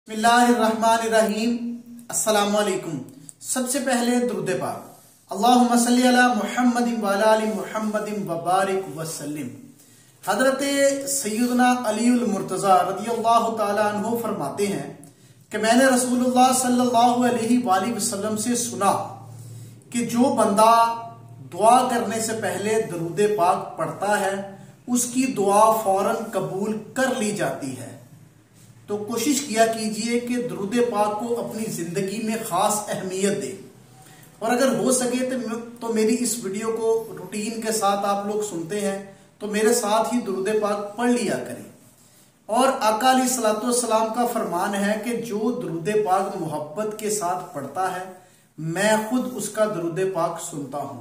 बिस्मिल्लाहिर्रहमानिर्रहीम। अस्सलाम वालेकुम। सबसे पहले दुरूद पाक। अल्लाहुम्मा सल्ली अला मुहम्मदिन व अला आलि मुहम्मदिन व बारिक वसल्लिम। हजरत सैयदना अलीउल मुर्तज़ा रदियल्लाहु ताला अन्हु फरमाते हैं कि मैंने रसूलुल्लाह सल्लल्लाहु अलैहि वसल्लम से सुना कि जो बंदा दुआ करने से पहले दुरूद पाक पढ़ता है उसकी दुआ फौरन कबूल कर ली जाती है। तो कोशिश किया कीजिए कि दुरूद पाक को अपनी जिंदगी में खास अहमियत दे, और अगर हो सके तो मेरी इस वीडियो को रूटीन के साथ आप लोग सुनते हैं तो मेरे साथ ही दुरूद पाक पढ़ लिया करें। और आका अलैहिस्सलातु वस्सलाम का फरमान है कि जो दुरूद पाक मोहब्बत के साथ पढ़ता है मैं खुद उसका दुरूद पाक सुनता हूं।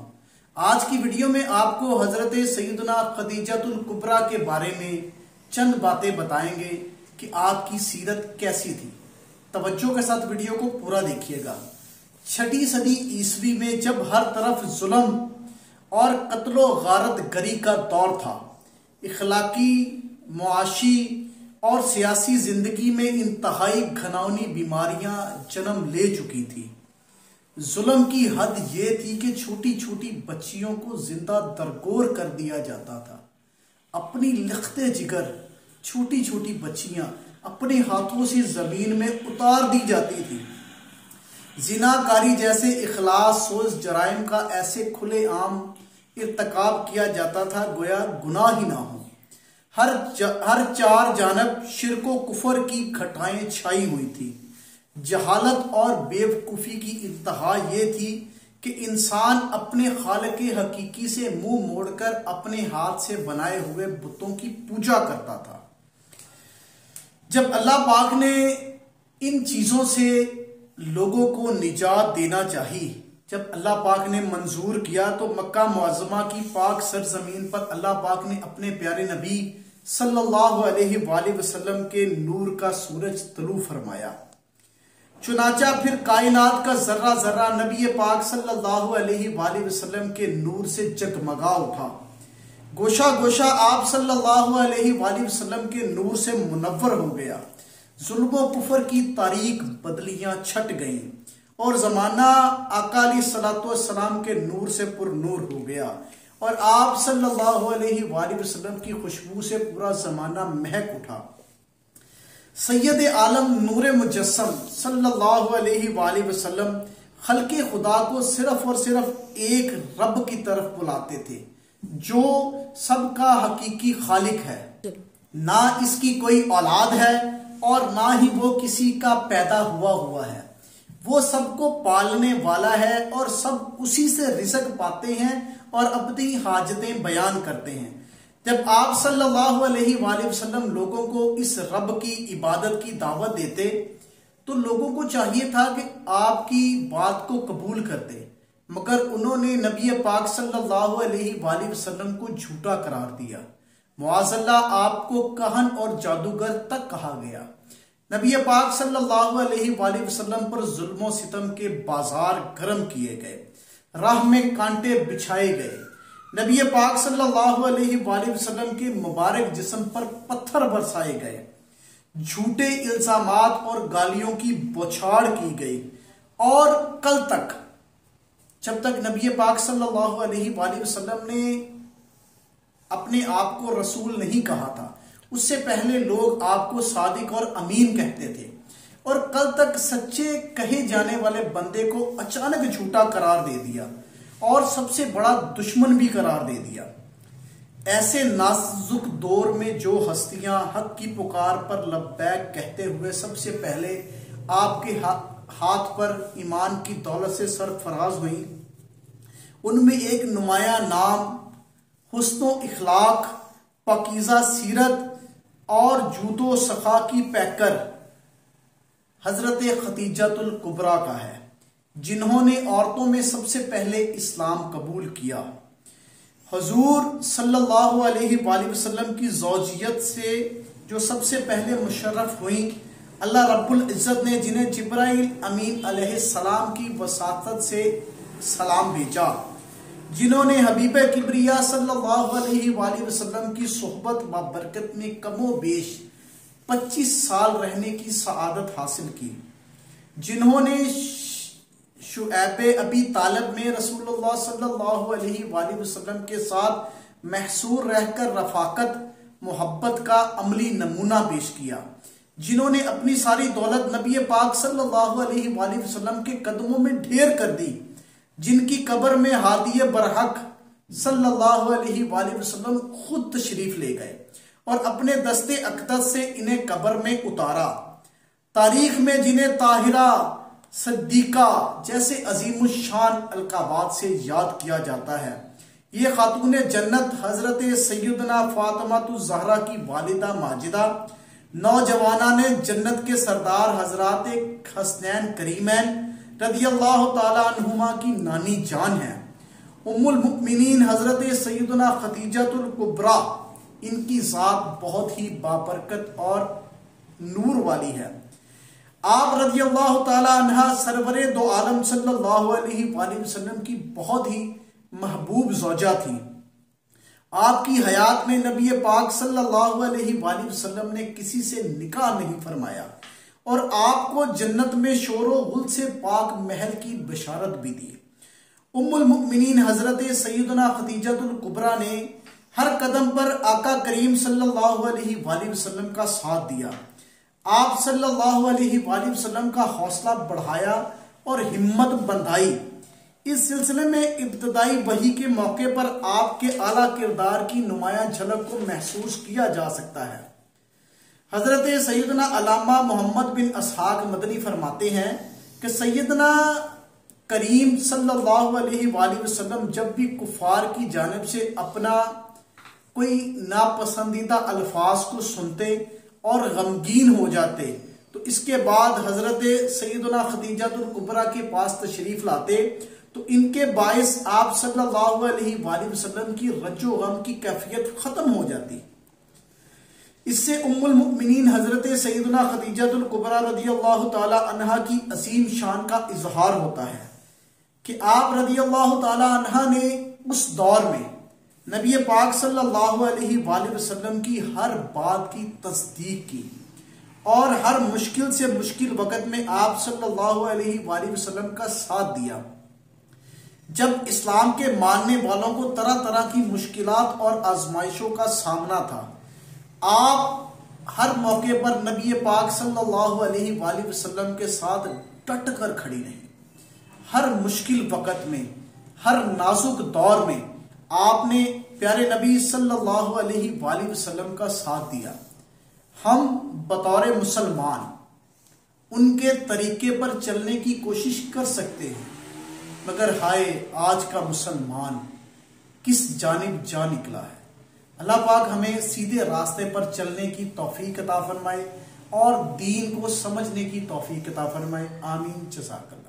आज की वीडियो में आपको हजरत सैयदना खदीजतुल कुबरा के बारे में चंद बातें बताएंगे कि आपकी सीरत कैसी थी। तवज्जो के साथ वीडियो को पूरा देखिएगा। 6ठी सदी ईस्वी में जब हर तरफ जुल्म और कत्लो गारत गरी का दौर था, इखलाकी, मुआशी और सियासी जिंदगी में इंतहाई घिनौनी बीमारियां जन्म ले चुकी थी। जुल्म की हद ये थी कि छोटी छोटी बच्चियों को जिंदा दरगोर कर दिया जाता था। अपनी लिखते जिगर छोटी छोटी बच्चियां अपने हाथों से जमीन में उतार दी जाती थी। जिनाकारी जैसे इखलास सोज जराइम का ऐसे खुले आम इर्तकाब किया जाता था गोया गुनाह ही ना हो। हर चार जानब शिरको कुफर की घटाएं छाई हुई थी। जहालत और बेवकूफी की इंतहा ये थी कि इंसान अपने खालिक हकीकी से मुंह मोड़कर अपने हाथ से बनाए हुए बुतों की पूजा करता था। जब अल्लाह पाक ने इन चीजों से लोगों को निजात देना चाहिए, जब अल्लाह पाक ने मंजूर किया तो मक्का मुअज़्ज़मा की पाक सरजमीन पर अल्लाह पाक ने अपने प्यारे नबी सल्लल्लाहु अलैहि वसल्लम के नूर का सूरज तलू फरमाया। चुनाचा फिर कायनात का जर्रा जर्रा नबी पाक सल्लल्लाहु अलैहि वसल्लम के नूर से जगमगा उठा। गोशा गोशा आप सल्लल्लाहु अलैहि वसल्लम के नूर से मुनव्वर हो गया। जुल्म कुफर की तारीक बदलियां छट गईं और जमाना आका अलैहिस्सलातु वस्सलाम के नूर से पुरनूर हो गया, और आप सल्लल्लाहु अलैहि वसल्लम की खुशबू से पूरा जमाना महक उठा। सैयद आलम नूर मुजस्सम सल्लल्लाहु अलैहि वसल्लम खल्के खुदा को सिर्फ और सिर्फ एक रब की तरफ बुलाते थे जो सबका हकीकी खालिक है। ना इसकी कोई औलाद है और ना ही वो किसी का पैदा हुआ है। वो सबको पालने वाला है और सब उसी से रिज़्क पाते हैं और अपनी हाजतें बयान करते हैं। जब आप सल्लल्लाहु अलैहि वसल्लम लोगों को इस रब की इबादत की दावत देते तो लोगों को चाहिए था कि आपकी बात को कबूल करते, मगर उन्होंने नबी पाक सल्लल्लाहु अलैहि वसल्लम को झूठा करार दिया। मुआज़ल्लाह, आपको कहन और जादूगर तक कहा गया। नबी पाक सल्लल्लाहु अलैहि वसल्लम पर जुल्म और सितम के बाजार गर्म किए गए, राह में कांटे बिछाए गए। नबी पाक सल्लल्लाहु अलैहि वसल्लम के मुबारक जिस्म पर पत्थर बरसाए गए, झूठे इल्जामात और गालियों की बौछार की गई। और कल तक, जब तक नबी पाक सल्लल्लाहु अलैहि वसल्लम ने अपने आप को रसूल नहीं कहा था, उससे पहले लोग आपको सादिक और अमीन कहते थे, और कल तक सच्चे कहे जाने वाले बंदे को अचानक झूठा करार दे दिया और सबसे बड़ा दुश्मन भी करार दे दिया। ऐसे नाजुक दौर में जो हस्तियां हक की पुकार पर लब्बैक कहते हुए सबसे पहले आपके हाथ पर ईमान की दौलत से सरफराज हुई, उनमें एक नुमाया नाम, हुस्नो इखलाक, पाकीज़ा सीरत और जूदो सखा की पैकर हजरत खदीजतुल कुबरा का है, जिन्होंने औरतों में सबसे पहले इस्लाम कबूल किया। हुजूर सल्लल्लाहु अलैहि वसल्लम की ज़ौजियत से जो सबसे पहले मुशर्रफ हुई, अल्लाह रब्बुल इज़्ज़त ने जिन्हें जिब्राइल अमीन अलैहिस्सलाम की वसातत से सलाम भेजा, जिन्होंने हबीब किबरिया सल्लल्लाहु अलैहि वसल्लम की सोहबत व बरकत में कमो बेश 25 سال رہنے کی سعادت حاصل کی، جنہوں نے شعیب ابی طالب میں رسول اللہ صلی اللہ علیہ وآلہ وسلم کے ساتھ محصور رہ کر رفاقت محبت کا عملی نمونہ پیش کیا، جنہوں نے اپنی ساری دولت نبی پاک صلی اللہ علیہ وآلہ وسلم کے قدموں میں ڈھیر کر دی، جن کی قبر میں ہادی برحق صلی اللہ علیہ وآلہ وسلم خود تشریف لے گئے اور اپنے دستے اقدس سے انہیں قبر میں اتارا۔ تاریخ میں جنہیں طاہرہ، صدیقہ جیسے عظیم الشان القابات سے یاد کیا جاتا ہے، یہ خاتون جنت حضرت سیدنا فاطمہ الزہرا کی والدہ ماجدہ، نوجوانان جنت کے سردار حضرات حسنین کریمین رضی اللہ تعالی عنہما کی نانی جان ہے۔ ام المؤمنین حضرت سیدنا خدیجہ الکبریٰ، ان کی ذات بہت ہی بابرکت اور نور والی ہے۔ آپ رضی اللہ تعالی عنہ سرور دو عالم صلی اللہ علیہ وآلہ وسلم کی بہت ہی محبوب زوجہ تھی۔ آپ کی حیات میں نبی پاک صلی اللہ علیہ وآلہ وسلم نے کسی سے نکاح نہیں فرمایا اور آپ کو جنت میں شور و غل سے پاک محل کی بشارت بھی دی۔ ام المؤمنین حضرت سیدنا خدیجہ الکبریٰ نے ہر قدم پر آقا کریم صلی اللہ علیہ وآلہ وسلم کا ساتھ دیا، آپ صلی اللہ علیہ وآلہ وسلم کا حوصلہ بڑھایا اور ہمت بندھائی۔ اس سلسلے میں ابتدائی وحی کے موقع پر آپ کے اعلیٰ کردار کی نمایاں جھلک کو محسوس کیا جا سکتا ہے۔ حضرت سیدنا علامہ محمد بن اسحاق مدنی فرماتے ہیں کہ سیدنا کریم صلی اللہ علیہ وآلہ وسلم جب بھی کفار کی جانب سے اپنا کوئی ناپسندیدہ الفاظ کو سنتے اور غمگین ہو جاتے تو اس کے بعد حضرت سیدنا خدیجہ الکبریٰ کے پاس تشریف لاتے تو ان کے باعث آپ صلی اللہ علیہ وآلہ وسلم کی رنج و غم کی کیفیت ختم ہو جاتی۔ اس سے ام المؤمنین حضرت سیدنا خدیجہ الکبریٰ رضی اللہ تعالی عنہا کی عظیم شان کا اظہار ہوتا ہے کہ آپ رضی اللہ تعالی عنہ نے اس دور میں نبی پاک صلی اللہ علیہ وآلہ وسلم کی ہر بات کی تصدیق کی اور ہر مشکل سے مشکل وقت میں آپ صلی اللہ علیہ وآلہ وسلم کا ساتھ دیا۔ جب اسلام کے ماننے والوں کو طرح طرح کی مشکلات اور آزمائشوں کا سامنا تھا، آپ ہر موقع پر نبی پاک صلی اللہ علیہ وآلہ وسلم کے ساتھ ڈٹ کر کھڑی رہی۔ ہر مشکل وقت میں، ہر نازک دور میں آپ نے پیارے نبی صلی اللہ علیہ وآلہ وسلم کا ساتھ دیا۔ ہم بطور مسلمان ان کے طریقے پر چلنے کی کوشش کر سکتے ہیں، مگر ہائے آج کا مسلمان کس جانب جا نکلا ہے۔ اللہ پاک ہمیں سیدھے راستے پر چلنے کی توفیق عطا فرمائے اور دین کو سمجھنے کی توفیق عطا فرمائے۔ آمین۔ جزاک اللہ۔